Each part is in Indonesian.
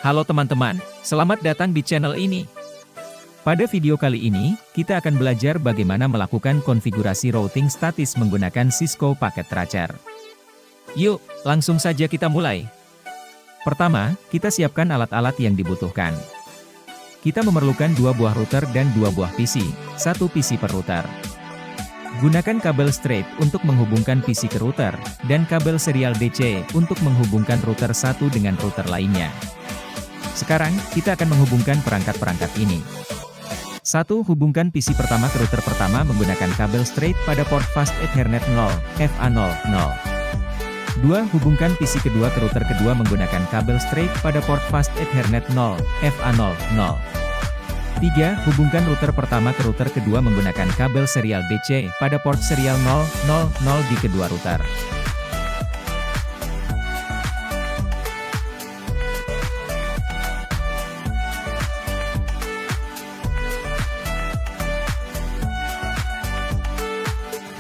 Halo teman-teman, selamat datang di channel ini. Pada video kali ini, kita akan belajar bagaimana melakukan konfigurasi routing statis menggunakan Cisco Packet Tracer. Yuk, langsung saja kita mulai. Pertama, kita siapkan alat-alat yang dibutuhkan. Kita memerlukan 2 buah router dan 2 buah PC, 1 PC per router. Gunakan kabel straight untuk menghubungkan PC ke router, dan kabel serial DC untuk menghubungkan router satu dengan router lainnya. Sekarang, kita akan menghubungkan perangkat-perangkat ini. 1. Hubungkan PC pertama ke router pertama menggunakan kabel straight pada port Fast Ethernet 0, FA00. 2. Hubungkan PC kedua ke router kedua menggunakan kabel straight pada port Fast Ethernet 0, FA00. 3. Hubungkan router pertama ke router kedua menggunakan kabel serial DC pada port serial 000 di kedua router.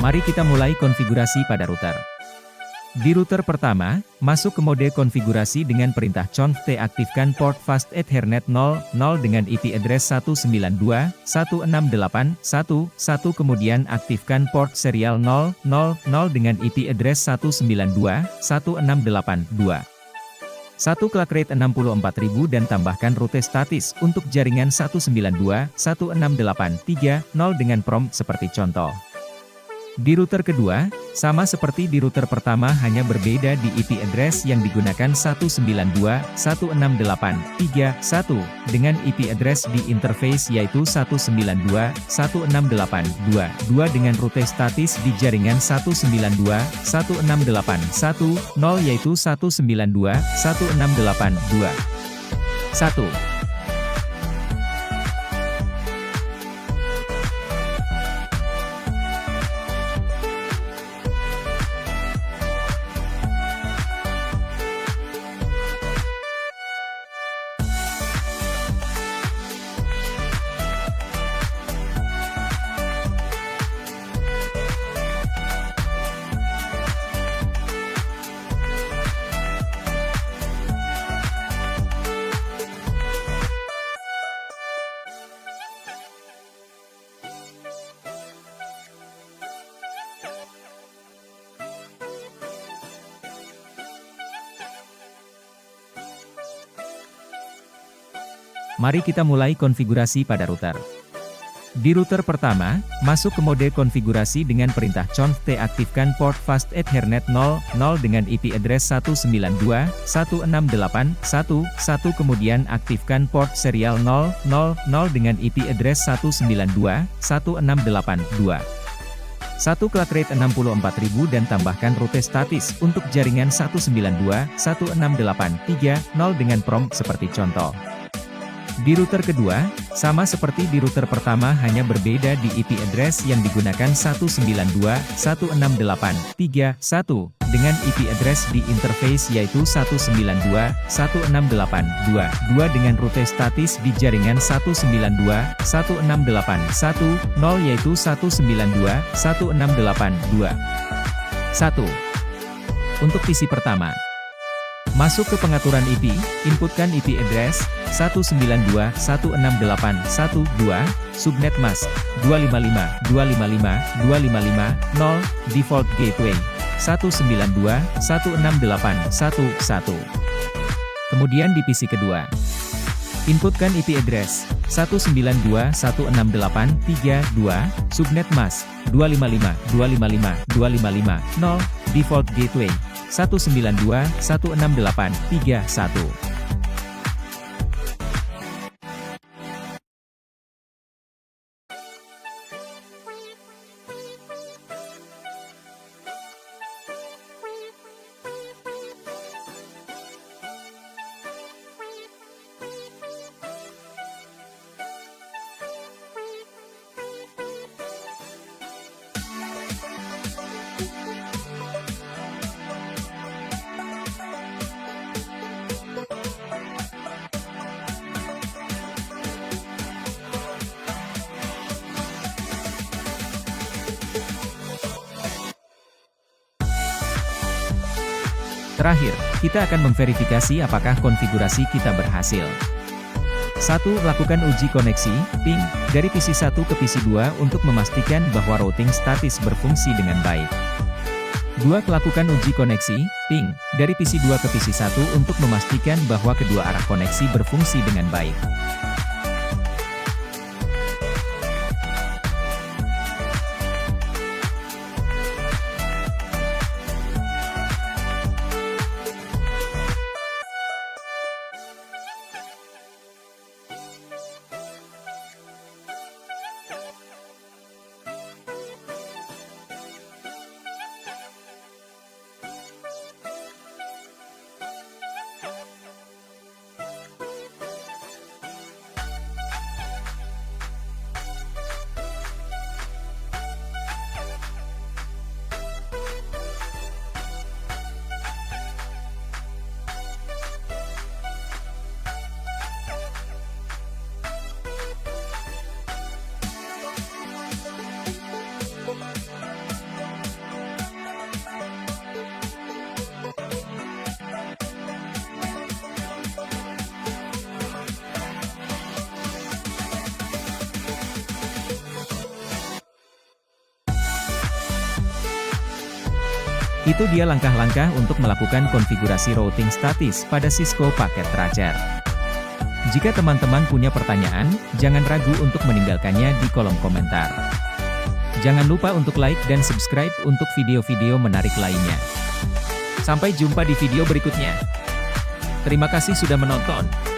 Mari kita mulai konfigurasi pada router. Di router pertama, masuk ke mode konfigurasi dengan perintah conf t, aktifkan port Fast Ethernet 00 dengan IP address 192.168.1.1, kemudian aktifkan port serial 000 dengan IP address 192.168.2. 1 clock rate 64.000 dan tambahkan route statis untuk jaringan 192.168.3.0 dengan prompt seperti contoh. Di router kedua, sama seperti di router pertama hanya berbeda di IP address yang digunakan 192.168.3.1, dengan IP address di interface yaitu 192.168.2.2 dengan route statis di jaringan 192.168.1.0 yaitu 192.168.2.1. 1. Mari kita mulai konfigurasi pada router. Di router pertama, masuk ke mode konfigurasi dengan perintah conf t, aktifkan port Fast Ethernet 00 dengan IP address 192.168.1.1, kemudian aktifkan port serial 000 dengan IP address 192.168.2. 1 clock rate 64.000 dan tambahkan route statis untuk jaringan 192.168.3.0 dengan prompt seperti contoh. Di router kedua, sama seperti di router pertama hanya berbeda di IP address yang digunakan 192.168.3.1, dengan IP address di interface yaitu 192.168.2.2 dengan route statis di jaringan 192.168.1.0 yaitu 192.168.2.1. Untuk PC pertama, masuk ke pengaturan IP, inputkan IP address 192.168.1.2, subnet mask 255.255.255.0, default gateway 192.168.1.1. Kemudian di PC kedua, inputkan IP address 192.168.3.2, subnet mask 255.255.255.0, default gateway 192.168.3.1. Terakhir, kita akan memverifikasi apakah konfigurasi kita berhasil. 1. Lakukan uji koneksi, ping, dari PC 1 ke PC 2 untuk memastikan bahwa routing statis berfungsi dengan baik. 2. Lakukan uji koneksi, ping, dari PC 2 ke PC 1 untuk memastikan bahwa kedua arah koneksi berfungsi dengan baik. Itu dia langkah-langkah untuk melakukan konfigurasi routing statis pada Cisco Packet Tracer. Jika teman-teman punya pertanyaan, jangan ragu untuk meninggalkannya di kolom komentar. Jangan lupa untuk like dan subscribe untuk video-video menarik lainnya. Sampai jumpa di video berikutnya. Terima kasih sudah menonton.